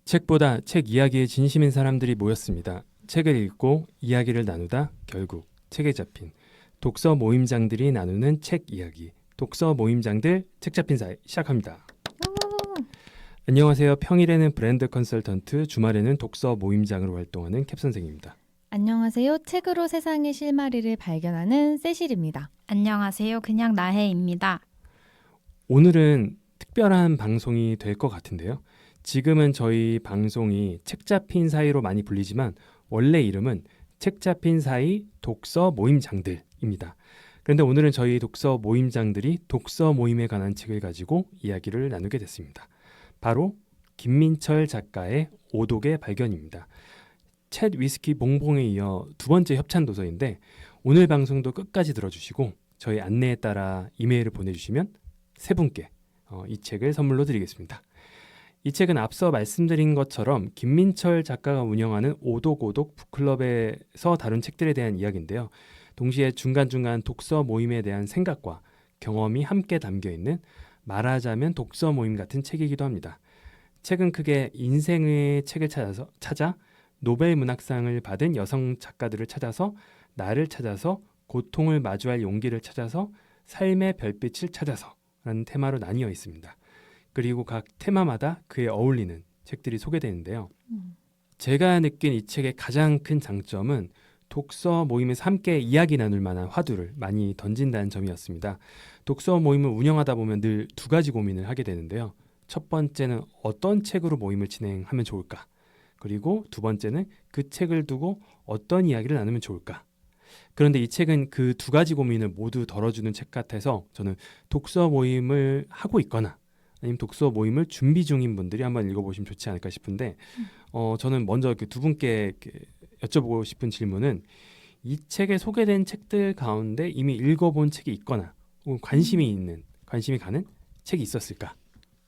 책보다 책 이야기에 진심인 사람들이 모였습니다. 책을 읽고 이야기를 나누다 결국 책에 잡힌 독서 모임장들이 나누는 책 이야기. 독서 모임장들 책 잡힌 사이 시작합니다. 안녕하세요. 평일에는 브랜드 컨설턴트, 주말에는 독서 모임장으로 활동하는 캡 선생입니다. 안녕하세요. 책으로 세상의 실마리를 발견하는 세실입니다. 안녕하세요. 그냥 나혜입니다. 오늘은 특별한 방송이 될 것 같은데요. 지금은 저희 방송이 책 잡힌 사이로 많이 불리지만 원래 이름은 책 잡힌 사이 독서 모임장들입니다. 그런데 오늘은 저희 독서 모임장들이 독서 모임에 관한 책을 가지고 이야기를 나누게 됐습니다. 바로 김민철 작가의 오독의 발견입니다. 챗 위스키 봉봉에 이어 두 번째 협찬 도서인데 오늘 방송도 끝까지 들어주시고 저희 안내에 따라 이메일을 보내주시면 세 분께 이 책을 선물로 드리겠습니다. 이 책은 앞서 말씀드린 것처럼 김민철 작가가 운영하는 오독 북클럽에서 다룬 책들에 대한 이야기인데요. 동시에 중간중간 독서 모임에 대한 생각과 경험이 함께 담겨있는 말하자면 독서 모임 같은 책이기도 합니다. 책은 크게 인생의 책을 찾아 노벨 문학상을 받은 여성 작가들을 찾아서 나를 찾아서 고통을 마주할 용기를 찾아서 삶의 별빛을 찾아서 라는 테마로 나뉘어 있습니다. 그리고 각 테마마다 그에 어울리는 책들이 소개되는데요. 제가 느낀 이 책의 가장 큰 장점은 독서 모임에서 함께 이야기 나눌 만한 화두를 많이 던진다는 점이었습니다. 독서 모임을 운영하다 보면 늘 두 가지 고민을 하게 되는데요. 첫 번째는 어떤 책으로 모임을 진행하면 좋을까? 그리고 두 번째는 그 책을 두고 어떤 이야기를 나누면 좋을까? 그런데 이 책은 그 두 가지 고민을 모두 덜어주는 책 같아서 저는 독서 모임을 하고 있거나 아니면 독서 모임을 준비 중인 분들이 한번 읽어보시면 좋지 않을까 싶은데 저는 먼저 그 두 분께 여쭤보고 싶은 질문은 이 책에 소개된 책들 가운데 이미 읽어본 책이 있거나 혹은 관심이 가는 책이 있었을까?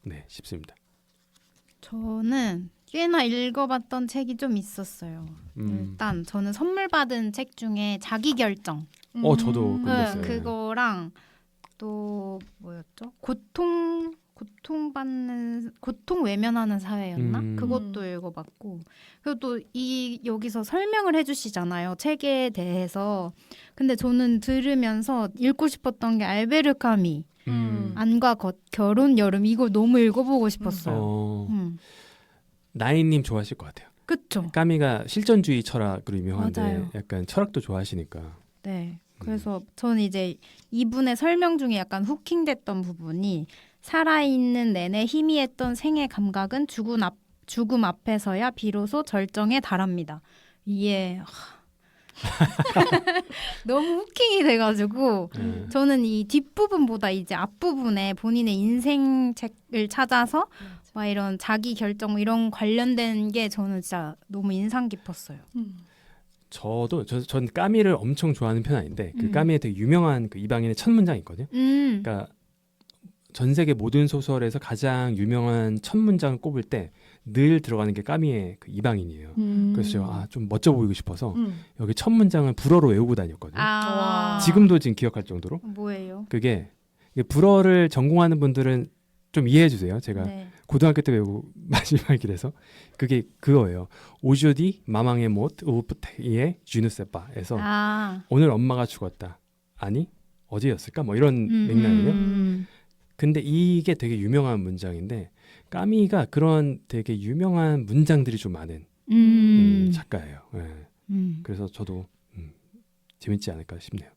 네, 싶습니다. 저는 꽤나 읽어봤던 책이 좀 있었어요. 일단 저는 선물 받은 책 중에 자기결정. 저도 그거 있어요. 그거랑 또 뭐였죠? 고통 외면하는 사회였나? 그것도 읽어봤고. 그리고 또 여기서 설명을 해주시잖아요. 책에 대해서. 근데 저는 들으면서 읽고 싶었던 게 알베르 카미. 안과 결혼 여름 이거 너무 읽어보고 싶었어요. 나인님 좋아하실 것 같아요. 그쵸? 까미가 실존주의 철학으로 유명한데 맞아요. 약간 철학도 좋아하시니까. 네. 그래서 저는 이제 이분의 설명 중에 약간 후킹됐던 부분이 살아있는 내내 희미했던 생의 감각은 죽음 앞에서야 비로소 절정에 달합니다. 이게 너무 후킹이 돼가지고 저는 이 뒷부분보다 이제 앞부분에 본인의 인생 책을 찾아서 막 이런 자기 결정 이런 관련된 게 저는 진짜 너무 인상 깊었어요. 전 까미를 엄청 좋아하는 편은 아닌데 그 까미의 되게 유명한 그 이방인의 첫 문장이 있거든요. 그러니까 전 세계 모든 소설에서 가장 유명한 첫 문장을 꼽을 때 늘 들어가는 게 까미의 그 이방인이에요. 그래서 제가 좀 멋져 보이고 싶어서 여기 첫 문장을 불어로 외우고 다녔거든요. 지금도 지금 기억할 정도로. 뭐예요? 그게 불어를 전공하는 분들은 좀 이해해 주세요. 제가 네. 고등학교 때 외우고 마지막이라서 그게 그거예요. 오주디 마망의 못 우프테이의 주누세파에서 오늘 엄마가 죽었다. 아니 어제였을까? 뭐 이런 맥락이에요. 근데 이게 되게 유명한 문장인데 까미가 그런 되게 유명한 문장들이 좀 많은 작가예요. 네. 그래서 저도 재밌지 않을까 싶네요.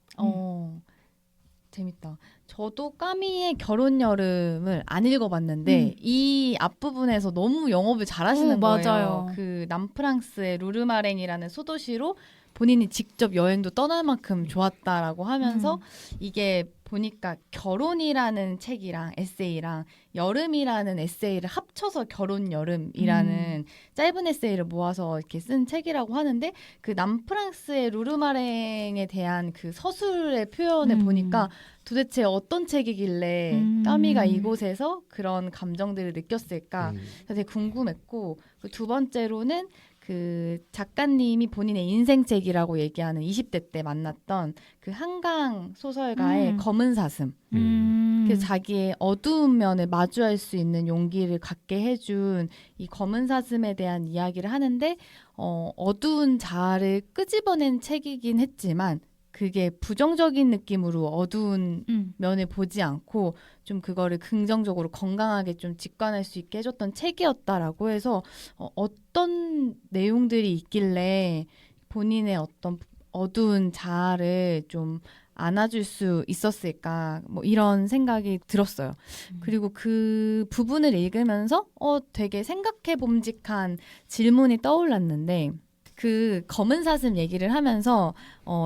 재밌다. 저도 까미의 결혼 여름을 안 읽어봤는데 이 앞부분에서 너무 영업을 잘하시는 거예요. 맞아요. 그 남프랑스의 루르마랭이라는 소도시로 본인이 직접 여행도 떠날 만큼 좋았다라고 하면서 이게 보니까 결혼이라는 책이랑 에세이랑 여름이라는 에세이를 합쳐서 결혼 여름이라는 짧은 에세이를 모아서 이렇게 쓴 책이라고 하는데 그 남프랑스의 루르마랭에 대한 그 서술의 표현을 보니까 도대체 어떤 책이길래 까미가 이곳에서 그런 감정들을 느꼈을까 되게 궁금했고 그 두 번째로는 그 그 작가님이 본인의 인생책이라고 얘기하는 20대 때 만났던 그 한강 소설가의 검은 사슴. 그래서 자기의 어두운 면을 마주할 수 있는 용기를 갖게 해준 이 검은 사슴에 대한 이야기를 하는데 어두운 자아를 끄집어낸 책이긴 했지만 그게 부정적인 느낌으로 어두운 면을 보지 않고 좀 그거를 긍정적으로 건강하게 좀 직관할 수 있게 해줬던 책이었다라고 해서 어떤 내용들이 있길래 본인의 어떤 어두운 자아를 좀 안아줄 수 있었을까 뭐 이런 생각이 들었어요. 그리고 그 부분을 읽으면서 되게 생각해 봄직한 질문이 떠올랐는데 그 검은 사슴 얘기를 하면서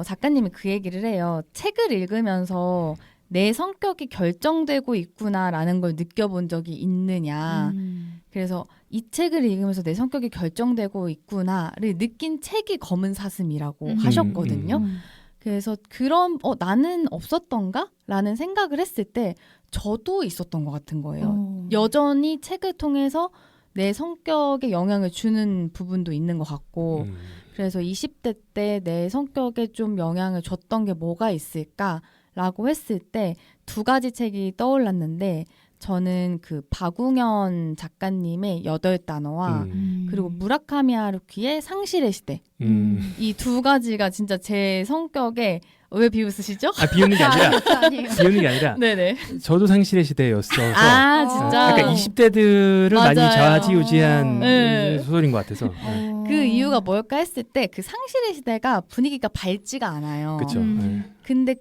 작가님이 그 얘기를 해요. 책을 읽으면서 내 성격이 결정되고 있구나라는 걸 느껴본 적이 있느냐. 그래서 이 책을 읽으면서 내 성격이 결정되고 있구나를 느낀 책이 검은 사슴이라고 하셨거든요. 그래서 그런 나는 없었던가? 라는 생각을 했을 때 저도 있었던 것 같은 거예요. 여전히 책을 통해서 내 성격에 영향을 주는 부분도 있는 것 같고 그래서 20대 때 내 성격에 좀 영향을 줬던 게 뭐가 있을까라고 했을 때 두 가지 책이 떠올랐는데 저는 그 박웅현 작가님의 8단어와 그리고 무라카미 하루키의 상실의 시대 이 두 가지가 진짜 제 성격에 왜 비웃으시죠? 비웃는 게 아니라 아니에요. 비웃는 게 아니라 네네. 저도 상실의 시대였어서 진짜. 약간 20대들을 많이 맞아요. 좌지우지한 네. 소설인 것 같아서 그 이유가 뭘까 했을 때 그 상실의 시대가 분위기가 밝지가 않아요. 그렇죠. 근데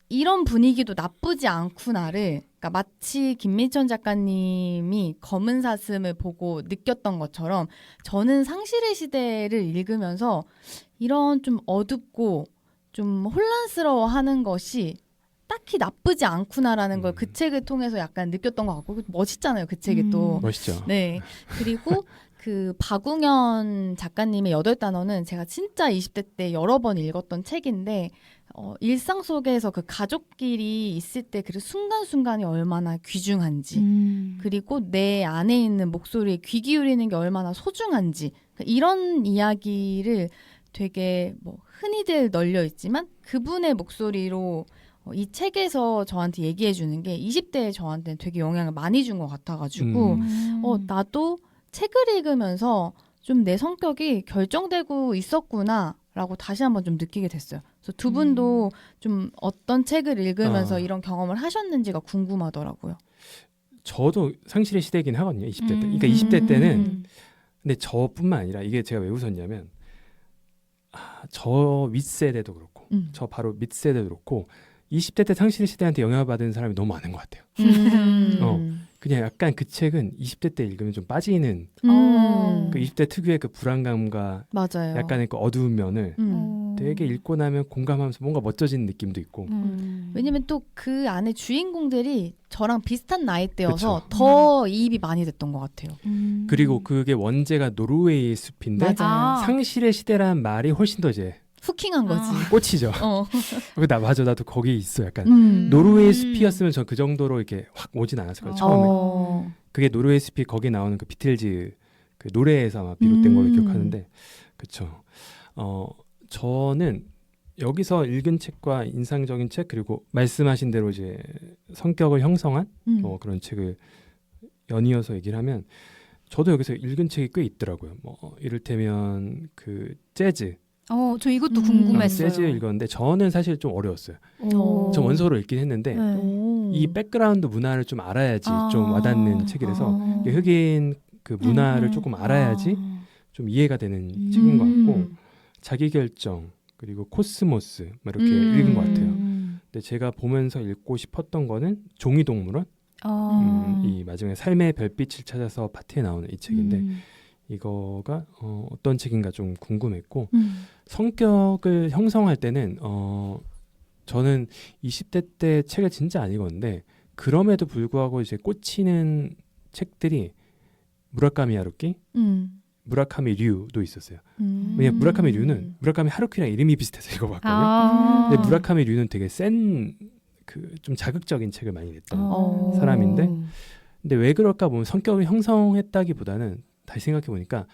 이런 분위기도 나쁘지 않구나를 그러니까 마치 김민천 작가님이 검은 사슴을 보고 느꼈던 것처럼 저는 상실의 시대를 읽으면서 이런 좀 어둡고 좀 혼란스러워하는 것이 딱히 나쁘지 않구나라는 걸 그 책을 통해서 약간 느꼈던 것 같고 멋있잖아요. 그 책이 또. 멋있죠. 네. 그리고 그 박웅현 작가님의 8단어는 제가 진짜 20대 때 여러 번 읽었던 책인데 일상 속에서 그 가족끼리 있을 때 그 순간순간이 얼마나 귀중한지 그리고 내 안에 있는 목소리에 귀 기울이는 게 얼마나 소중한지 이런 이야기를 되게 뭐 흔히들 널려 있지만 그분의 목소리로 이 책에서 저한테 얘기해 주는 게 20대의 저한테는 되게 영향을 많이 준 것 같아가지고 나도 책을 읽으면서 좀 내 성격이 결정되고 있었구나라고 다시 한번 좀 느끼게 됐어요. 그래서 두 분도 좀 어떤 책을 읽으면서 이런 경험을 하셨는지가 궁금하더라고요. 저도 상실의 시대이긴 하거든요. 20대 때. 그러니까 20대 때는 근데 저뿐만 아니라 이게 제가 왜 웃었냐면 저 윗세대도 그렇고 저 바로 밑세대도 그렇고 20대 때 상실의 시대한테 영향을 받은 사람이 너무 많은 것 같아요. 그냥 약간 그 책은 20대 때 읽으면 좀 빠지는 그 20대 특유의 그 불안감과 맞아요. 약간의 그 어두운 면을 되게 읽고 나면 공감하면서 뭔가 멋져지는 느낌도 있고 왜냐면 또 그 안에 주인공들이 저랑 비슷한 나이대여서 그쵸. 더 이입이 많이 됐던 것 같아요. 그리고 그게 원제가 노르웨이 숲인데 맞아요. 상실의 시대라는 말이 훨씬 더 이제 후킹한 거지. 꽂히죠. 맞아, 나도 거기에 있어. 약간 음. 노르웨이 숲이었으면 저 그 정도로 이렇게 확 오진 않았을 거예요. 처음에. 그게 노르웨이 숲이 거기 나오는 그 비틀즈 그 노래에서 아마 비롯된 걸로 기억하는데, 그렇죠. 저는 여기서 읽은 책과 인상적인 책 그리고 말씀하신 대로 이제 성격을 형성한 그런 책을 연이어서 얘기를 하면 저도 여기서 읽은 책이 꽤 있더라고요. 뭐 이를테면 그 재즈. 저 이것도 궁금했어요. 재즈 읽었는데 저는 사실 좀 어려웠어요. 오. 저 원서로 읽긴 했는데 이 백그라운드 문화를 좀 알아야지 좀 와닿는 책이라서 흑인 그 문화를 조금 알아야지 좀 이해가 되는 책인 것 같고 자기결정 그리고 코스모스 뭐 이렇게 읽은 것 같아요. 근데 제가 보면서 읽고 싶었던 거는 종이동물원 이 마지막에 삶의 별빛을 찾아서 파티에 나오는 이 책인데 이거가 어떤 책인가 좀 궁금했고 성격을 형성할 때는 저는 20대 때 책을 진짜 안 읽었는데 그럼에도 불구하고 이제 꽂히는 책들이 무라카미 하루키, 무라카미 류도 있었어요. 왜냐면 무라카미 류는 무라카미 하루키랑 이름이 비슷해서 읽어봤거든요. 근데 무라카미 류는 되게 센 그 좀 자극적인 책을 많이 냈던 사람인데 근데 왜 그럴까 보면 성격을 형성했다기보다는 다시 생각해 보니까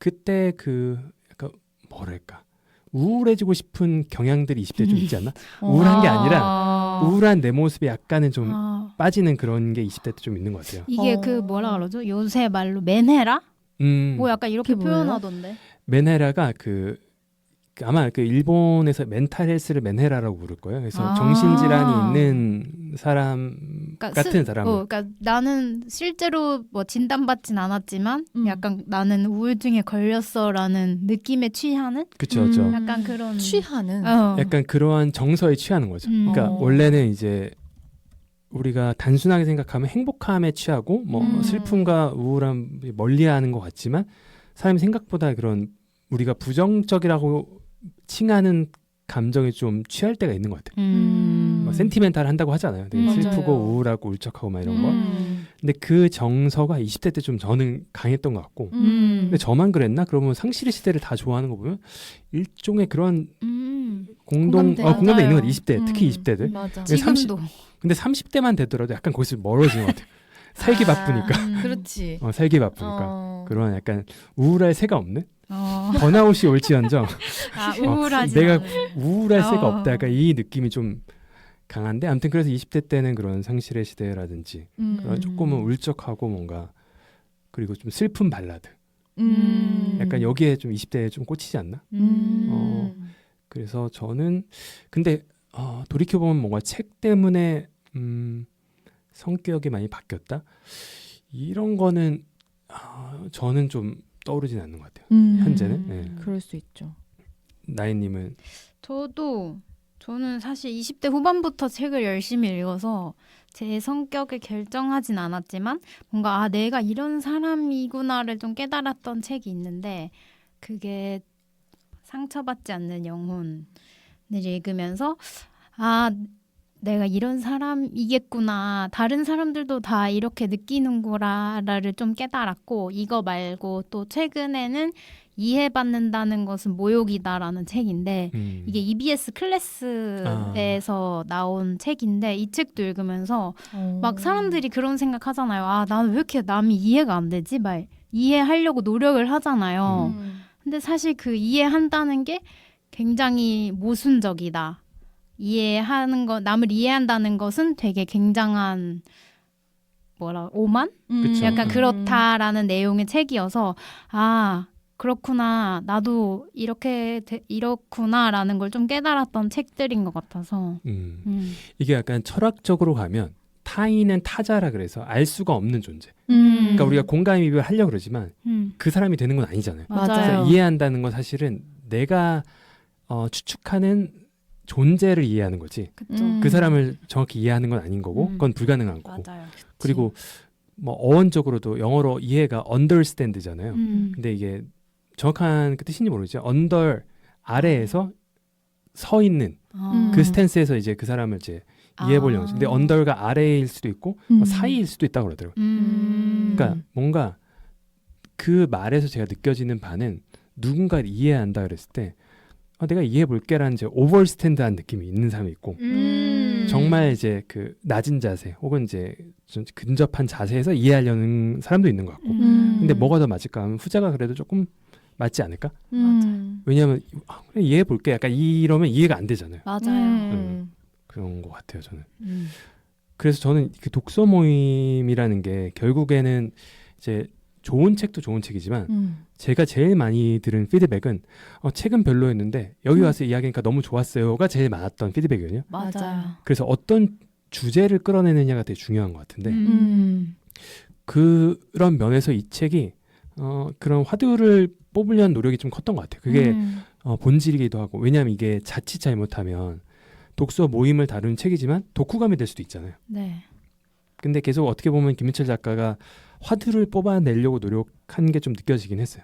그때 그 약간 뭐랄까 우울해지고 싶은 경향들이 20대에 좀 있지 않나? 우울한 게 아니라 우울한 내 모습이 약간은 좀 빠지는 그런 게 20대 때 좀 있는 것 같아요. 이게 그 뭐라 그러죠? 요새 말로 맨해라? 뭐 약간 이렇게 그게 뭐예요? 표현하던데. 메네라가 아마 그 일본에서 멘탈 헬스를 메네라라고 부를 거예요. 그래서 정신질환이 있는 사람 그러니까 같은 사람을. 그러니까 나는 실제로 뭐 진단받진 않았지만 약간 나는 우울증에 걸렸어라는 느낌에 취하는 그쵸, 그쵸. 약간 그런 취하는 약간 그러한 정서에 취하는 거죠. 그러니까 원래는 이제 우리가 단순하게 생각하면 행복함에 취하고 뭐 슬픔과 우울함 멀리하는 것 같지만 사람이 생각보다 그런 우리가 부정적이라고 칭하는 감정에 좀 취할 때가 있는 것 같아요. 막 센티멘탈 한다고 하잖아요. 되게 맞아요. 슬프고 우울하고 울적하고 막 이런 거. 근데 그 정서가 20대 때 좀 저는 강했던 것 같고. 근데 저만 그랬나? 그러면 상실의 시대를 다 좋아하는 거 보면 일종의 그런 공감대 있는 것 같아요. 20대 특히 20대들. 맞아. 지금도 근데 30대만 되더라도 약간 거기서 멀어지는 것 같아요. 살기 바쁘니까. 그렇지. 살기 바쁘니까. 그런 약간 우울할 새가 없는? 번아웃이 올지언정 우울하지 내가 않은. 우울할 새가 없다. 약간 이 느낌이 좀 강한데 아무튼 그래서 20대 때는 그런 상실의 시대라든지 그런 조금은 울적하고 뭔가 그리고 좀 슬픈 발라드 약간 여기에 좀 20대에 좀 꽂히지 않나? 그래서 저는 근데 돌이켜보면 뭔가 책 때문에 성격이 많이 바뀌었다? 이런 거는 저는 좀 떠오르진 않는 것 같아요. 현재는. 네. 그럴 수 있죠. 나인님은 저는 사실 20대 후반부터 책을 열심히 읽어서 제 성격을 결정하진 않았지만 뭔가 내가 이런 사람이구나를 좀 깨달았던 책이 있는데 그게 상처받지 않는 영혼을 읽으면서 내가 이런 사람이겠구나. 다른 사람들도 다 이렇게 느끼는구나를 좀 깨달았고 이거 말고 또 최근에는 이해받는다는 것은 모욕이다라는 책인데 이게 EBS 클래스에서 나온 책인데 이 책도 읽으면서 막 사람들이 그런 생각 하잖아요. 나는 왜 이렇게 남이 이해가 안 되지? 막 이해하려고 노력을 하잖아요. 근데 사실 그 이해한다는 게 굉장히 모순적이다. 남을 이해한다는 것은 되게 굉장한 오만? 그쵸. 약간 그렇다라는 내용의 책이어서 그렇구나. 나도 이렇구나라는 걸 좀 깨달았던 책들인 것 같아서. 이게 약간 철학적으로 가면 타인은 타자라 그래서 알 수가 없는 존재. 그러니까 우리가 공감입을 하려고 그러지만 그 사람이 되는 건 아니잖아요. 맞아요. 이해한다는 건 사실은 내가 추측하는 존재를 이해하는 거지. 그 사람을 정확히 이해하는 건 아닌 거고 그건 불가능한 거고. 맞아요. 그리고 뭐 어원적으로도 영어로 이해가 understand잖아요. 근데 이게 정확한 그 뜻인지 모르겠죠. under 아래에서 서 있는 그 스탠스에서 이제 그 사람을 이제 이해해 보려는 거죠. 근데 under가 아래일 수도 있고 사이일 수도 있다고 그러더라고요. 그러니까 뭔가 그 말에서 제가 느껴지는 바는 누군가를 이해한다 그랬을 때 내가 이해해 볼게라는 이제 오버스탠드한 느낌이 있는 사람이 있고 정말 이제 그 낮은 자세 혹은 이제 좀 근접한 자세에서 이해하려는 사람도 있는 것 같고 근데 뭐가 더 맞을까 하면 후자가 그래도 조금 맞지 않을까? 왜냐하면 그래, 이해해 볼게 약간 이러면 이해가 안 되잖아요. 맞아요. 그런 것 같아요 저는. 그래서 저는 그 독서 모임이라는 게 결국에는 이제 좋은 책도 좋은 책이지만 제가 제일 많이 들은 피드백은 책은 별로였는데 여기 와서 이야기하니까 너무 좋았어요가 제일 많았던 피드백이거든요. 맞아요. 그래서 어떤 주제를 끌어내느냐가 되게 중요한 것 같은데 그런 면에서 이 책이 그런 화두를 뽑으려는 노력이 좀 컸던 것 같아요. 그게 본질이기도 하고 왜냐하면 이게 자칫 잘못하면 독서 모임을 다루는 책이지만 독후감이 될 수도 있잖아요. 네. 근데 계속 어떻게 보면 김민철 작가가 화두를 뽑아내려고 노력한 게 좀 느껴지긴 했어요.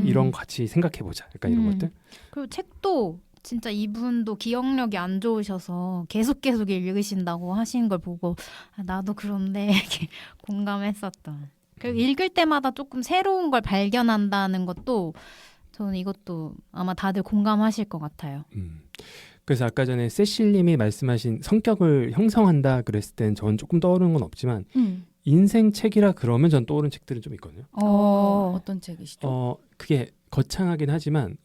이런 거 같이 생각해보자. 약간 이런 것들. 그리고 책도 진짜 이분도 기억력이 안 좋으셔서 계속 읽으신다고 하시는 걸 보고 나도 그런데 이렇게 공감했었던. 그리고 읽을 때마다 조금 새로운 걸 발견한다는 것도 저는 이것도 아마 다들 공감하실 것 같아요. 그래서 아까 전에 세실님이 말씀하신 성격을 형성한다 그랬을 땐 저는 조금 떠오르는 건 없지만 인생 책이라 그러면 전 떠오르는 책들은 좀 있거든요. 어떤 책이시죠? 그게 거창하긴 하지만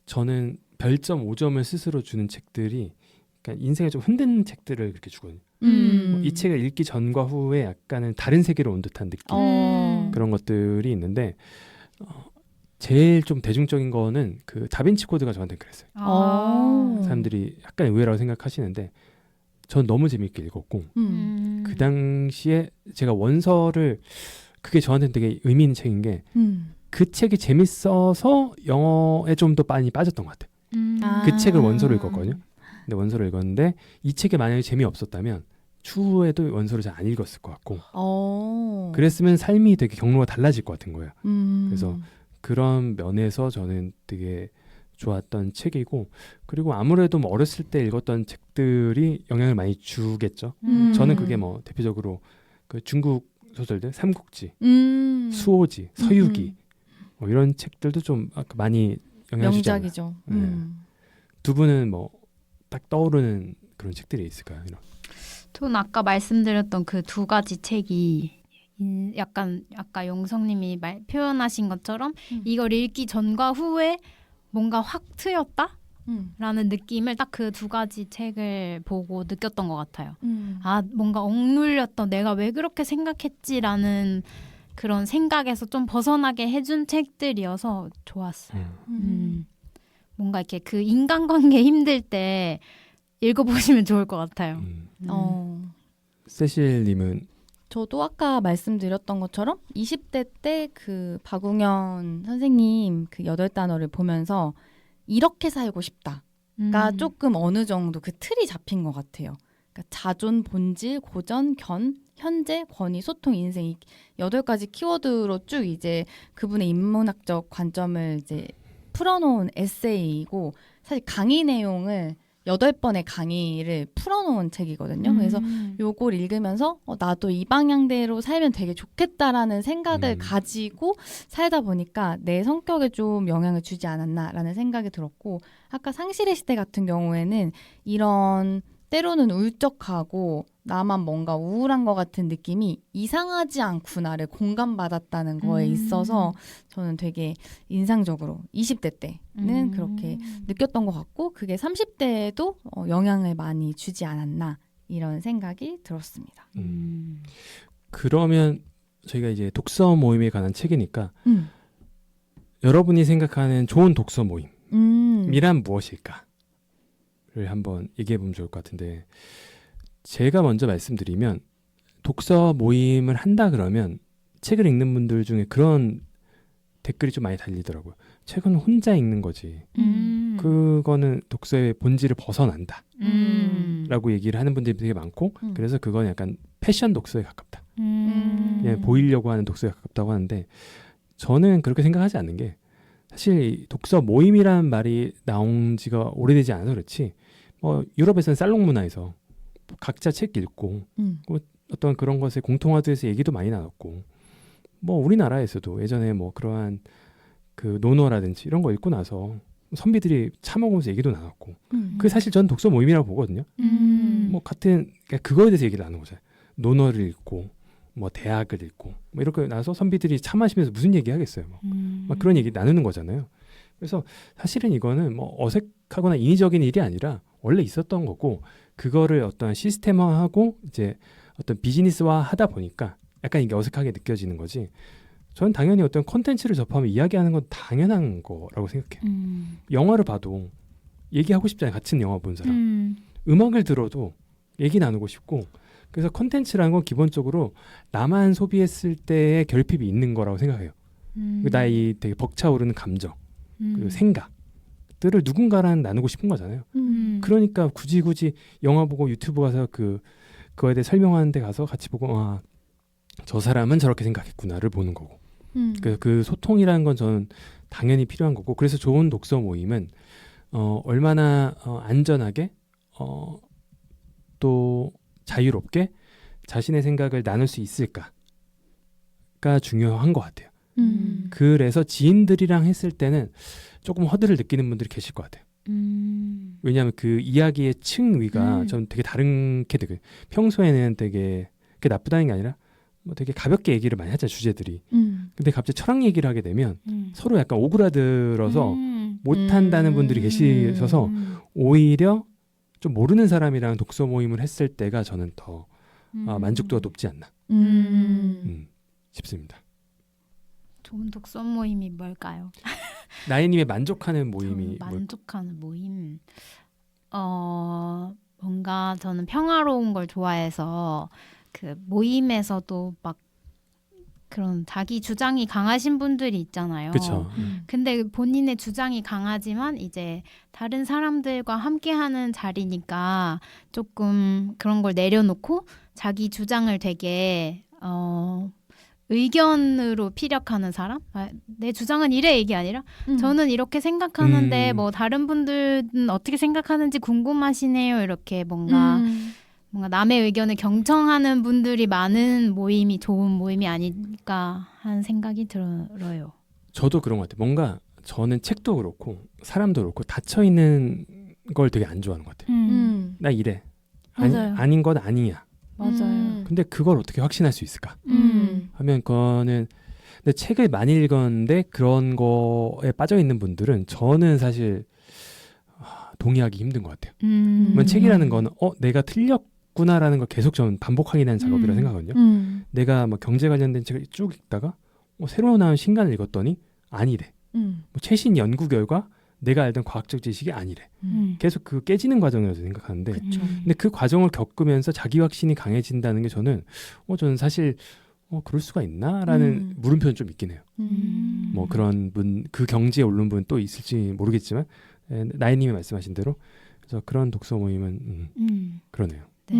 저는 별점 5점을 스스로 주는 책들이 그러니까 인생을 좀 흔드는 책들을 그렇게 주거든요. 이 책을 읽기 전과 후에 약간은 다른 세계로 온 듯한 느낌 그런 것들이 있는데 제일 좀 대중적인 거는 그 다빈치 코드가 저한테 그랬어요. 사람들이 약간 의외라고 생각하시는데 전 너무 재밌게 읽었고 그 당시에 제가 원서를 그게 저한테는 되게 의미 있는 책인 게 그 책이 재밌어서 영어에 좀 더 많이 빠졌던 것 같아요. 그 책을 원서로 읽었거든요. 근데 원서를 읽었는데 이 책이 만약에 재미없었다면 추후에도 원서를 잘 안 읽었을 것 같고 그랬으면 삶이 되게 경로가 달라질 것 같은 거예요. 그래서 그런 면에서 저는 되게 좋았던 책이고 그리고 아무래도 뭐 어렸을 때 읽었던 책들이 영향을 많이 주겠죠. 저는 그게 뭐 대표적으로 그 중국 소설들 삼국지, 수호지, 서유기 뭐 이런 책들도 좀 많이 영향을 주지 않나요? 명작이죠. 두 분은 뭐 딱 떠오르는 그런 책들이 있을까요? 이런. 전 아까 말씀드렸던 그 두 가지 책이 약간 아까 용성님이 표현하신 것처럼 이걸 읽기 전과 후에 뭔가 확 트였다? 라는 느낌을 딱 그 두 가지 책을 보고 느꼈던 것 같아요. 아, 뭔가 억눌렸던 내가 왜 그렇게 생각했지라는 그런 생각에서 좀 벗어나게 해준 책들이어서 좋았어요. 뭔가 이렇게 그 인간관계 힘들 때 읽어보시면 좋을 것 같아요. 세실님은 저도 아까 말씀드렸던 것처럼 20대 때 그 박웅현 선생님 그 8단어를 보면서 이렇게 살고 싶다가 조금 어느 정도 그 틀이 잡힌 것 같아요. 그러니까 자존, 본질, 고전, 견, 현재, 권위, 소통, 인생 이 8가지 키워드로 쭉 이제 그분의 인문학적 관점을 이제 풀어놓은 에세이이고 사실 강의 내용을 8번의 강의를 풀어놓은 책이거든요. 그래서 요걸 읽으면서 나도 이 방향대로 살면 되게 좋겠다라는 생각을 가지고 살다 보니까 내 성격에 좀 영향을 주지 않았나라는 생각이 들었고 아까 상실의 시대 같은 경우에는 이런 때로는 울적하고 나만 뭔가 우울한 것 같은 느낌이 이상하지 않구나를 공감받았다는 거에 있어서 저는 되게 인상적으로 20대 때는 그렇게 느꼈던 것 같고 그게 30대에도 영향을 많이 주지 않았나 이런 생각이 들었습니다. 그러면 저희가 이제 독서 모임에 관한 책이니까 여러분이 생각하는 좋은 독서 모임이란 무엇일까? 를 한번 얘기해 보면 좋을 것 같은데 제가 먼저 말씀드리면 독서 모임을 한다 그러면 책을 읽는 분들 중에 그런 댓글이 좀 많이 달리더라고요. 책은 혼자 읽는 거지. 그거는 독서의 본질을 벗어난다. 라고 얘기를 하는 분들이 되게 많고 그래서 그건 약간 패션 독서에 가깝다. 그냥 보이려고 하는 독서에 가깝다고 하는데 저는 그렇게 생각하지 않는 게 사실 독서 모임이라는 말이 나온 지가 오래되지 않아서 그렇지 유럽에서는 살롱 문화에서 각자 책 읽고 어떤 그런 것에 공통화돼서 얘기도 많이 나눴고 우리나라에서도 예전에 그러한 그 논어라든지 이런 거 읽고 나서 선비들이 차 먹으면서 얘기도 나눴고 그게 사실 전 독서 모임이라고 보거든요. 같은 그거에 대해서 얘기를 나누는 거잖아요. 논어를 읽고 대학을 읽고 이렇게 나서 선비들이 차 마시면서 무슨 얘기 하겠어요. 그런 얘기 나누는 거잖아요. 그래서 사실은 이거는 어색하거나 인위적인 일이 아니라 원래 있었던 거고 그거를 어떤 시스템화하고 이제 어떤 비즈니스화 하다 보니까 약간 이게 어색하게 느껴지는 거지. 저는 당연히 어떤 콘텐츠를 접하면 이야기하는 건 당연한 거라고 생각해요. 영화를 봐도 얘기하고 싶잖아요. 같은 영화 본 사람. 음악을 들어도 얘기 나누고 싶고 그래서 콘텐츠라는 건 기본적으로 나만 소비했을 때의 결핍이 있는 거라고 생각해요. 나의 되게 벅차오르는 감정, 그리고 생각들을 누군가랑 나누고 싶은 거잖아요. 그러니까 굳이 영화 보고 유튜브 가서 그거에 대해 설명하는 데 가서 같이 보고 저 사람은 저렇게 생각했구나를 보는 거고 그 소통이라는 건 저는 당연히 필요한 거고 그래서 좋은 독서 모임은 얼마나 안전하게 또 자유롭게 자신의 생각을 나눌 수 있을까가 중요한 것 같아요. 그래서 지인들이랑 했을 때는 조금 허들을 느끼는 분들이 계실 것 같아요. 왜냐하면 그 이야기의 층위가 전 되게 다른 게 되게 평소에는 되게 그게 나쁘다는 게 아니라 뭐 되게 가볍게 얘기를 많이 하잖아요, 주제들이. 근데 갑자기 철학 얘기를 하게 되면 서로 약간 오그라들어서 못한다는 분들이 계시셔서 오히려 좀 모르는 사람이랑 독서 모임을 했을 때가 저는 더 만족도가 높지 않나 싶습니다. 좋은 독서 모임이 뭘까요? 나이님의 만족하는 모임이 만족하는 모임. 뭔가 저는 평화로운 걸 좋아해서 그 모임에서도 막 그런 자기 주장이 강하신 분들이 있잖아요. 그렇죠. 근데 본인의 주장이 강하지만 이제 다른 사람들과 함께하는 자리니까 조금 그런 걸 내려놓고 자기 주장을 되게 의견으로 피력하는 사람? 내 주장은 이래 이게 아니라 저는 이렇게 생각하는데 뭐 다른 분들은 어떻게 생각하는지 궁금하시네요. 이렇게 뭔가 남의 의견을 경청하는 분들이 많은 모임이 좋은 모임이 아닐까 하는 생각이 들어요. 저도 그런 것 같아요. 뭔가 저는 책도 그렇고 사람도 그렇고 닫혀 있는 걸 되게 안 좋아하는 것 같아요. 나 이래. 맞아요. 아닌 건 아니야. 맞아요. 근데 그걸 어떻게 확신할 수 있을까? 하면 그거는 근데 책을 많이 읽었는데 그런 거에 빠져 있는 분들은 저는 사실 동의하기 힘든 것 같아요. 책이라는 거는 내가 틀렸구나라는 걸 계속 저는 반복하게 하는 작업이라 생각하거든요. 내가 뭐 경제 관련된 책을 쭉 읽다가 새로 나온 신간을 읽었더니 아니래. 뭐 최신 연구 결과 내가 알던 과학적 지식이 아니래. 계속 그 깨지는 과정이라고 생각하는데 근데 그 과정을 겪으면서 자기 확신이 강해진다는 게 저는 사실 그럴 수가 있나라는 물음표는 좀 있긴 해요. 뭐 그런 분, 그 경지에 오른 분 또 있을지 모르겠지만 나이님이 말씀하신 대로 그래서 그런 독서 모임은 그러네요. 네.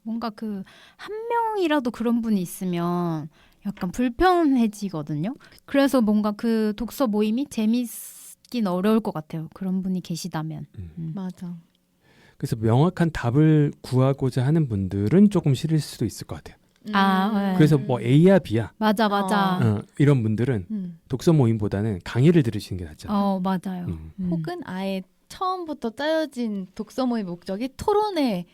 뭔가 그 한 명이라도 그런 분이 있으면 약간 불편해지거든요. 그래서 뭔가 그 독서 모임이 재밌긴 어려울 것 같아요. 그런 분이 계시다면. 맞아. 그래서 명확한 답을 구하고자 하는 분들은 조금 싫을 수도 있을 것 같아요. 네. 그래서 뭐 A야 B야 맞아. 이런 분들은 독서 모임보다는 강의를 들으시는 게 낫잖아요. 맞아요. 혹은 아예 처음부터 짜여진 독서 모임 목적이 토론의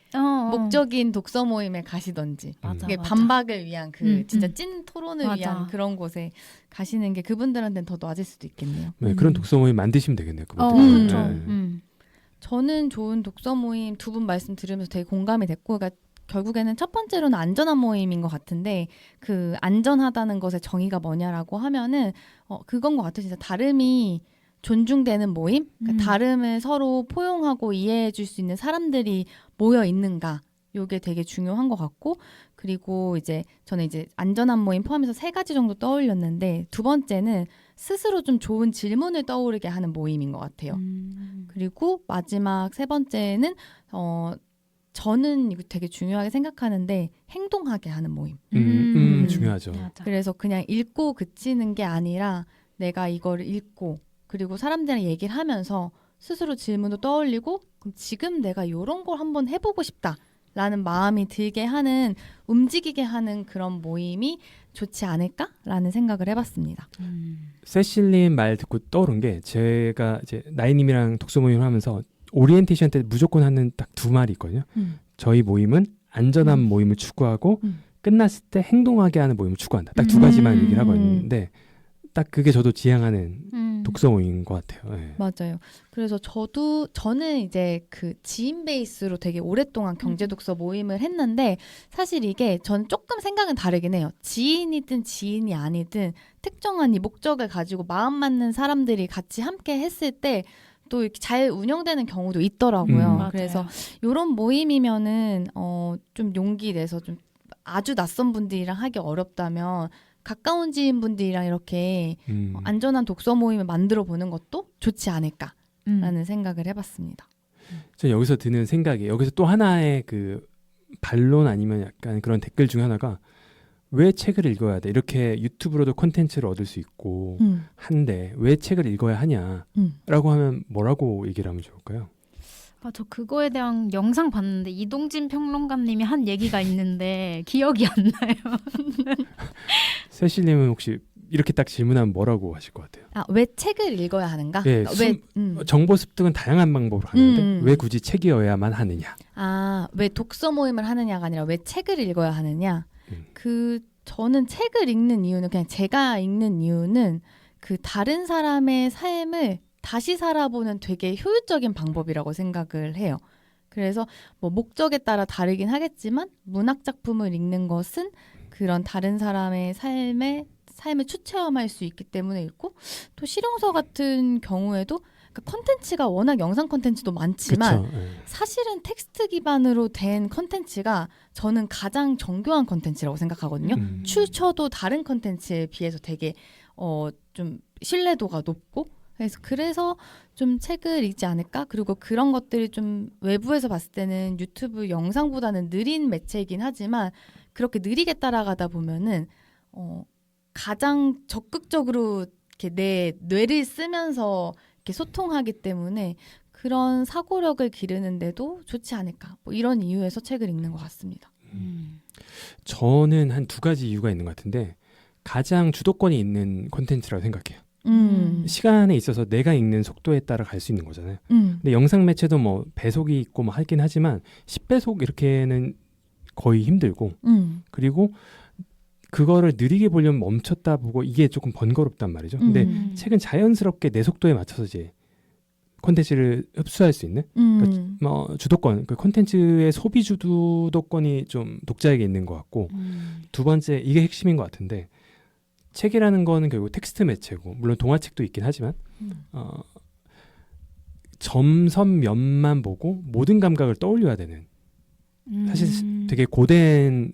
목적인 독서 모임에 가시던지 이게 반박을 위한 진짜 찐 토론을 위한 그런 곳에 가시는 게 그분들한테는 더 맞을 수도 있겠네요. 네, 그런 독서 모임 만드시면 되겠네요. 저는 좋은 독서 모임 두 분 말씀 들으면서 되게 공감이 됐고 그러니까 결국에는 첫 번째로는 안전한 모임인 것 같은데 그 안전하다는 것의 정의가 뭐냐라고 하면은 그건 것 같아요. 진짜 다름이 존중되는 모임, 그러니까 다름을 서로 포용하고 이해해 줄 수 있는 사람들이 모여 있는가, 요게 되게 중요한 것 같고, 그리고 이제 저는 이제 안전한 모임 포함해서 3가지 정도 떠올렸는데 두 번째는 스스로 좀 좋은 질문을 떠오르게 하는 모임인 것 같아요. 그리고 마지막 3번째는 저는 이거 되게 중요하게 생각하는데 행동하게 하는 모임. 중요하죠. 그래서 그냥 읽고 그치는 게 아니라 내가 이거를 읽고 그리고 사람들이랑 얘기를 하면서 스스로 질문도 떠올리고 그럼 지금 내가 이런 걸 한번 해보고 싶다라는 마음이 들게 하는 움직이게 하는 그런 모임이 좋지 않을까라는 생각을 해봤습니다. 세실님 말 듣고 떠오른 게 제가 이제 나이님이랑 독서 모임을 하면서 오리엔테이션 때 무조건 하는 딱 2말이 있거든요. 저희 모임은 안전한 모임을 추구하고 끝났을 때 행동하게 하는 모임을 추구한다. 딱 2가지만 얘기를 하고 있는데 딱 그게 저도 지향하는 독서 모임인 것 같아요. 네. 맞아요. 그래서 저는 이제 그 지인 베이스로 되게 오랫동안 경제 독서 모임을 했는데 사실 이게 전 조금 생각은 다르긴 해요. 지인이든 지인이 아니든 특정한 이 목적을 가지고 마음 맞는 사람들이 같이 함께 했을 때 또 이렇게 잘 운영되는 경우도 있더라고요. 그래서 이런 모임이면은 좀 용기 내서 좀 아주 낯선 분들이랑 하기 어렵다면 가까운 지인분들이랑 이렇게 안전한 독서 모임을 만들어 보는 것도 좋지 않을까라는 생각을 해봤습니다. 저는 여기서 드는 생각이 여기서 또 하나의 그 반론 아니면 약간 그런 댓글 중에 하나가 왜 책을 읽어야 돼? 이렇게 유튜브로도 콘텐츠를 얻을 수 있고 한데 왜 책을 읽어야 하냐라고 하면 뭐라고 얘기를 하면 좋을까요? 저 그거에 대한 영상 봤는데 이동진 평론가님이 한 얘기가 있는데 기억이 안 나요. 세실님은 혹시 이렇게 딱 질문하면 뭐라고 하실 것 같아요? 왜 책을 읽어야 하는가? 네, 정보 습득은 다양한 방법으로 하는데 왜 굳이 책이어야만 하느냐? 왜 독서 모임을 하느냐가 아니라 왜 책을 읽어야 하느냐? 저는 책을 읽는 이유는 그냥 제가 읽는 이유는 그 다른 사람의 삶을 다시 살아보는 되게 효율적인 방법이라고 생각을 해요. 그래서 뭐 목적에 따라 다르긴 하겠지만 문학 작품을 읽는 것은 그런 다른 사람의 삶을 추체험할 수 있기 때문에 읽고 또 실용서 같은 경우에도 그러니까 컨텐츠가 워낙 영상 컨텐츠도 많지만 그쵸. 예. 사실은 텍스트 기반으로 된 컨텐츠가 저는 가장 정교한 컨텐츠라고 생각하거든요. 출처도 다른 컨텐츠에 비해서 되게 좀 신뢰도가 높고 그래서 좀 책을 읽지 않을까? 그리고 그런 것들이 좀 외부에서 봤을 때는 유튜브 영상보다는 느린 매체이긴 하지만 그렇게 느리게 따라가다 보면은 가장 적극적으로 이렇게 내 뇌를 쓰면서 이렇게 소통하기 때문에 그런 사고력을 기르는데도 좋지 않을까? 뭐 이런 이유에서 책을 읽는 것 같습니다. 저는 한 두 가지 이유가 있는 것 같은데 가장 주도권이 있는 콘텐츠라고 생각해요. 시간에 있어서 내가 읽는 속도에 따라 갈 수 있는 거잖아요. 근데 영상 매체도 뭐 배속이 있고 뭐 하긴 하지만 10배속 이렇게는 거의 힘들고 그리고 그거를 느리게 보려면 멈췄다 보고 이게 조금 번거롭단 말이죠. 근데 책은 자연스럽게 내 속도에 맞춰서 이제 콘텐츠를 흡수할 수 있는 그러니까 뭐 주도권, 그 콘텐츠의 소비 주도권이 좀 독자에게 있는 것 같고 두 번째 이게 핵심인 것 같은데 책이라는 거는 결국 텍스트 매체고 물론 동화책도 있긴 하지만 점선 면만 보고 모든 감각을 떠올려야 되는 사실 되게 고된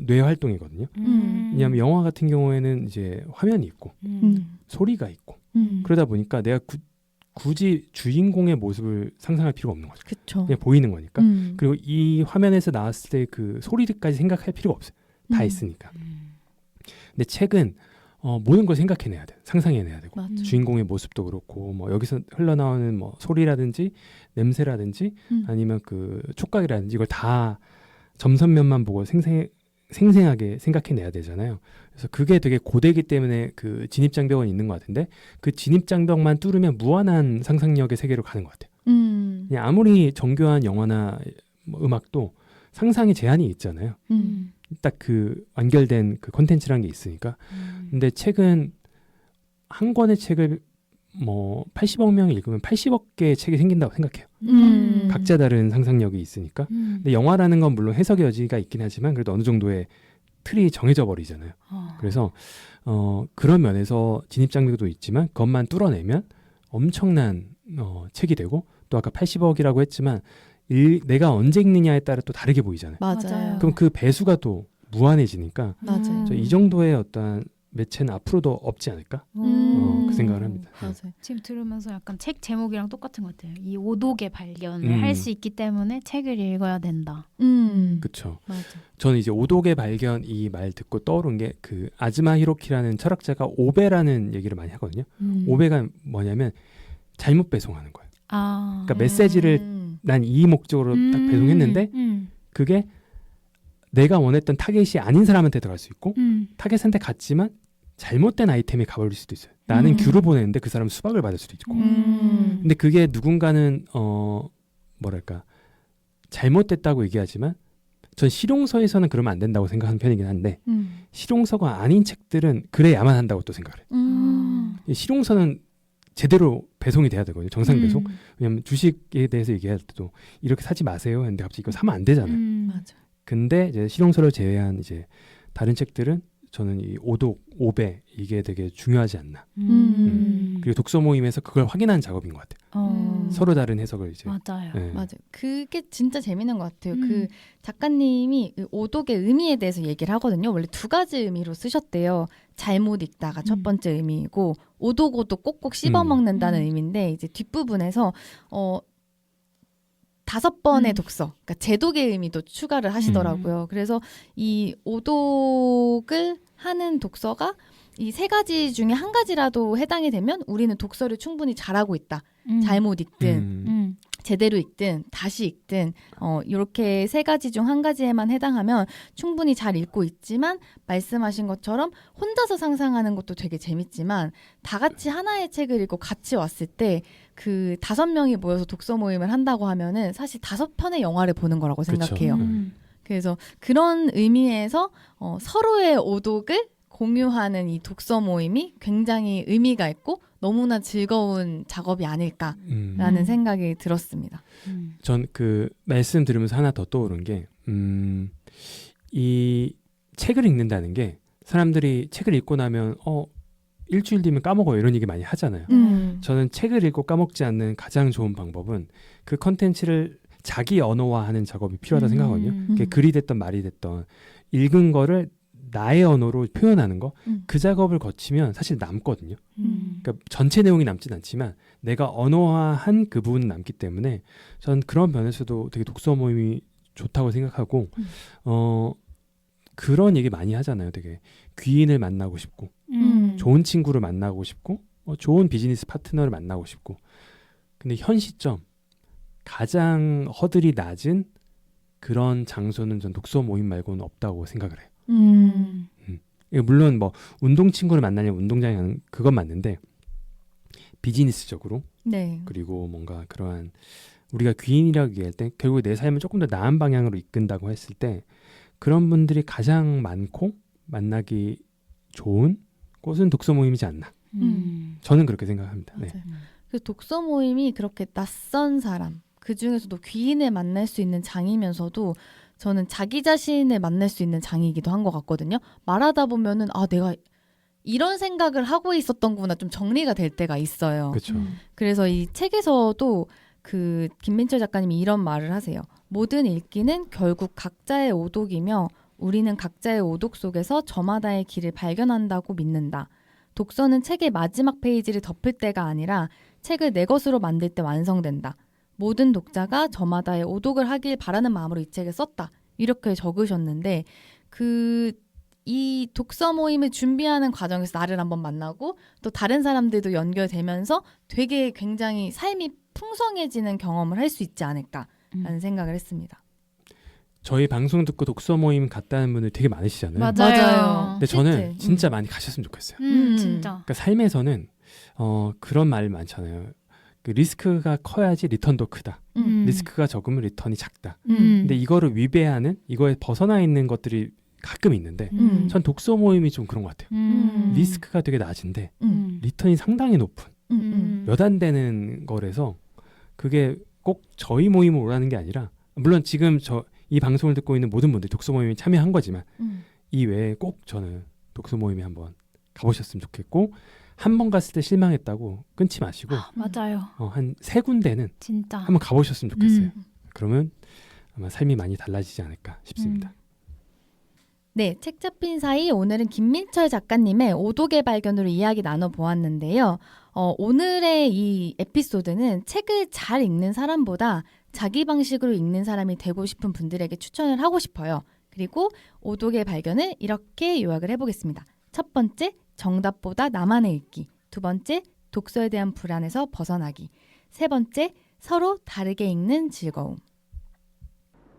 뇌 활동이거든요. 왜냐하면 영화 같은 경우에는 이제 화면이 있고 소리가 있고 그러다 보니까 내가 굳이 주인공의 모습을 상상할 필요가 없는 거죠. 그쵸. 그냥 보이는 거니까. 그리고 이 화면에서 나왔을 때 그 소리들까지 생각할 필요가 없어요. 다 있으니까. 근데 책은 모든 걸 생각해내야 돼. 상상해내야 되고 맞아. 주인공의 모습도 그렇고 뭐 여기서 흘러나오는 뭐 소리라든지 냄새라든지 아니면 그 촉각이라든지 이걸 다 점선면만 보고 생생하게 생각해내야 되잖아요. 그래서 그게 되게 고되기 때문에 그 진입장벽은 있는 것 같은데 그 진입장벽만 뚫으면 무한한 상상력의 세계로 가는 것 같아요. 그냥 아무리 정교한 영화나 뭐 음악도 상상의 제한이 있잖아요. 딱 그 완결된 그 콘텐츠라는 게 있으니까. 근데 책은 한 권의 책을 뭐 80억 명이 읽으면 80억 개의 책이 생긴다고 생각해요. 각자 다른 상상력이 있으니까. 근데 영화라는 건 물론 해석의 여지가 있긴 하지만 그래도 어느 정도의 틀이 정해져 버리잖아요. 그래서 그런 면에서 진입장벽도 있지만 그것만 뚫어내면 엄청난 책이 되고 또 아까 80억이라고 했지만 내가 언제 읽느냐에 따라 또 다르게 보이잖아요. 맞아요. 그럼 그 배수가 또 무한해지니까 맞아요. 이 정도의 어떤 매체는 앞으로도 없지 않을까? 그 생각을 합니다. 맞아요. 지금 들으면서 약간 책 제목이랑 똑같은 것 같아요. 이 오독의 발견을 할 수 있기 때문에 책을 읽어야 된다. 그렇죠. 맞아. 저는 이제 오독의 발견 이 말 듣고 떠오른 게 그 아즈마 히로키라는 철학자가 오배라는 얘기를 많이 하거든요. 오배가 뭐냐면 잘못 배송하는 거예요. 그러니까 메시지를 난 이 목적으로 딱 배송했는데 그게 내가 원했던 타겟이 아닌 사람한테 들어갈 수 있고 타겟한테 갔지만 잘못된 아이템이 가버릴 수도 있어요. 나는 귤을 보냈는데 그 사람은 수박을 받을 수도 있고. 근데 그게 누군가는 뭐랄까 잘못됐다고 얘기하지만 전 실용서에서는 그러면 안 된다고 생각하는 편이긴 한데 실용서가 아닌 책들은 그래야만 한다고 또 생각을 해요. 실용서는 제대로 배송이 돼야 되거든요. 정상 배송. 왜냐하면 주식에 대해서 얘기할 때도 이렇게 사지 마세요 했는데 갑자기 이거 사면 안 되잖아요. 맞아. 근데 이제 실용서를 제외한 이제 다른 책들은 저는 이 오독, 오배 이게 되게 중요하지 않나. 그리고 독서 모임에서 그걸 확인하는 작업인 것 같아요. 서로 다른 해석을 이제. 맞아요. 네. 맞아요. 그게 진짜 재밌는 것 같아요. 그 작가님이 그 오독의 의미에 대해서 얘기를 하거든요. 원래 두 가지 의미로 쓰셨대요. 잘못 읽다가 첫 번째 의미이고 오독오독 꼭꼭 씹어먹는다는 의미인데 이제 뒷부분에서 5번의 독서, 그러니까 제독의 의미도 추가를 하시더라고요. 그래서 이 오독을 하는 독서가 이 세 가지 중에 한 가지라도 해당이 되면 우리는 독서를 충분히 잘하고 있다. 잘못 읽든 제대로 읽든 다시 읽든 이렇게 세 가지 중 한 가지에만 해당하면 충분히 잘 읽고 있지만 말씀하신 것처럼 혼자서 상상하는 것도 되게 재밌지만 다 같이 하나의 책을 읽고 같이 왔을 때 그 5명이 모여서 독서 모임을 한다고 하면은 사실 5편의 영화를 보는 거라고 생각해요. 그래서 그런 의미에서 서로의 오독을 공유하는 이 독서 모임이 굉장히 의미가 있고 너무나 즐거운 작업이 아닐까라는 생각이 들었습니다. 전 그 말씀 들으면서 하나 더 떠오른 게 이 책을 읽는다는 게 사람들이 책을 읽고 나면 일주일 뒤면 까먹어요 이런 얘기 많이 하잖아요. 저는 책을 읽고 까먹지 않는 가장 좋은 방법은 그 컨텐츠를 자기 언어화하는 작업이 필요하다고 생각하거든요. 그게 글이 됐던 말이 됐던 읽은 거를 나의 언어로 표현하는 거, 그 작업을 거치면 사실 남거든요. 그러니까 전체 내용이 남진 않지만 내가 언어화한 그 부분은 남기 때문에 전 그런 면에서도 되게 독서 모임이 좋다고 생각하고 그런 얘기 많이 하잖아요. 되게 귀인을 만나고 싶고 좋은 친구를 만나고 싶고 좋은 비즈니스 파트너를 만나고 싶고 근데 현 시점 가장 허들이 낮은 그런 장소는 전 독서 모임 말고는 없다고 생각을 해요. 물론 뭐 운동 친구를 만나려면 운동장에 가는 그건 맞는데 비즈니스적으로 네. 그리고 뭔가 그러한 우리가 귀인이라고 얘기할 때 결국 내 삶을 조금 더 나은 방향으로 이끈다고 했을 때 그런 분들이 가장 많고 만나기 좋은 곳은 독서 모임이지 않나. 저는 그렇게 생각합니다. 네. 그 독서 모임이 그렇게 낯선 사람 그 중에서도 귀인을 만날 수 있는 장이면서도 저는 자기 자신을 만날 수 있는 장이기도 한 것 같거든요. 말하다 보면은 내가 이런 생각을 하고 있었던구나 좀 정리가 될 때가 있어요. 그렇죠. 그래서 이 책에서도 그 김민철 작가님이 이런 말을 하세요. 모든 읽기는 결국 각자의 오독이며 우리는 각자의 오독 속에서 저마다의 길을 발견한다고 믿는다. 독서는 책의 마지막 페이지를 덮을 때가 아니라 책을 내 것으로 만들 때 완성된다. 모든 독자가 저마다의 오독을 하길 바라는 마음으로 이 책을 썼다. 이렇게 적으셨는데 이 독서 모임을 준비하는 과정에서 나를 한번 만나고 또 다른 사람들도 연결되면서 되게 굉장히 삶이 풍성해지는 경험을 할 수 있지 않을까라는 생각을 했습니다. 저희 방송 듣고 독서 모임 갔다는 분들 되게 많으시잖아요. 맞아요. 근데 저는 실제. 진짜 많이 가셨으면 좋겠어요. 진짜. 그러니까 삶에서는 그런 말 많잖아요. 그 리스크가 커야지 리턴도 크다. 리스크가 적으면 리턴이 작다. 근데 이거를 위배하는 이거에 벗어나 있는 것들이 가끔 있는데 전 독서 모임이 좀 그런 것 같아요. 리스크가 되게 낮은데 리턴이 상당히 높은 몇 안 되는 거라서 그게 꼭 저희 모임을 오라는 게 아니라 물론 지금 이 방송을 듣고 있는 모든 분들이 독서 모임에 참여한 거지만 이 외에 꼭 저는 독서 모임에 한번 가보셨으면 좋겠고 한 번 갔을 때 실망했다고 끊지 마시고 맞아요. 한 3군데는 진짜. 한번 가보셨으면 좋겠어요. 그러면 아마 삶이 많이 달라지지 않을까 싶습니다. 네, 책 잡힌 사이 오늘은 김민철 작가님의 오독의 발견으로 이야기 나눠보았는데요. 오늘의 이 에피소드는 책을 잘 읽는 사람보다 자기 방식으로 읽는 사람이 되고 싶은 분들에게 추천을 하고 싶어요. 그리고 오독의 발견을 이렇게 요약을 해보겠습니다. 첫 번째, 정답보다 나만의 읽기. 두 번째, 독서에 대한 불안에서 벗어나기. 세 번째, 서로 다르게 읽는 즐거움.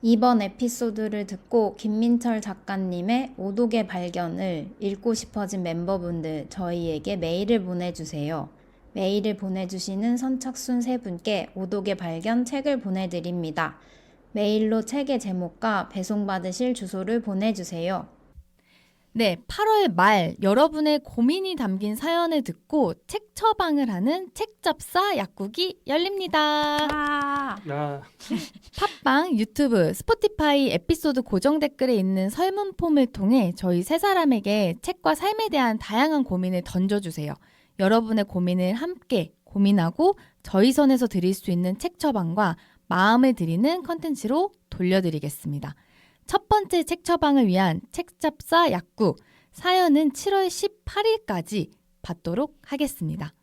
이번 에피소드를 듣고 김민철 작가님의 오독의 발견을 읽고 싶어진 멤버분들 저희에게 메일을 보내주세요. 메일을 보내주시는 선착순 3분께 오독의 발견 책을 보내드립니다. 메일로 책의 제목과 배송받으실 주소를 보내주세요. 네, 8월 말 여러분의 고민이 담긴 사연을 듣고 책 처방을 하는 책잡사 약국이 열립니다. 팟빵, 유튜브, 스포티파이 에피소드 고정 댓글에 있는 설문 폼을 통해 저희 세 사람에게 책과 삶에 대한 다양한 고민을 던져주세요. 여러분의 고민을 함께 고민하고 저희 선에서 드릴 수 있는 책 처방과 마음을 드리는 컨텐츠로 돌려드리겠습니다. 첫 번째 책 처방을 위한 책잡사 약국 사연은 7월 18일까지 받도록 하겠습니다.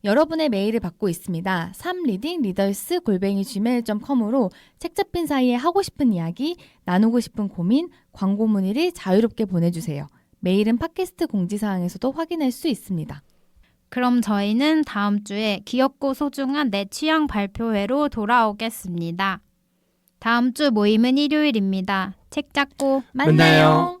여러분의 메일을 받고 있습니다. 3readingreaders@gmail.com으로 책 잡힌 사이에 하고 싶은 이야기, 나누고 싶은 고민, 광고 문의를 자유롭게 보내주세요. 메일은 팟캐스트 공지사항에서도 확인할 수 있습니다. 그럼 저희는 다음 주에 귀엽고 소중한 내 취향 발표회로 돌아오겠습니다. 다음 주 모임은 일요일입니다. 책 잡고 만나요.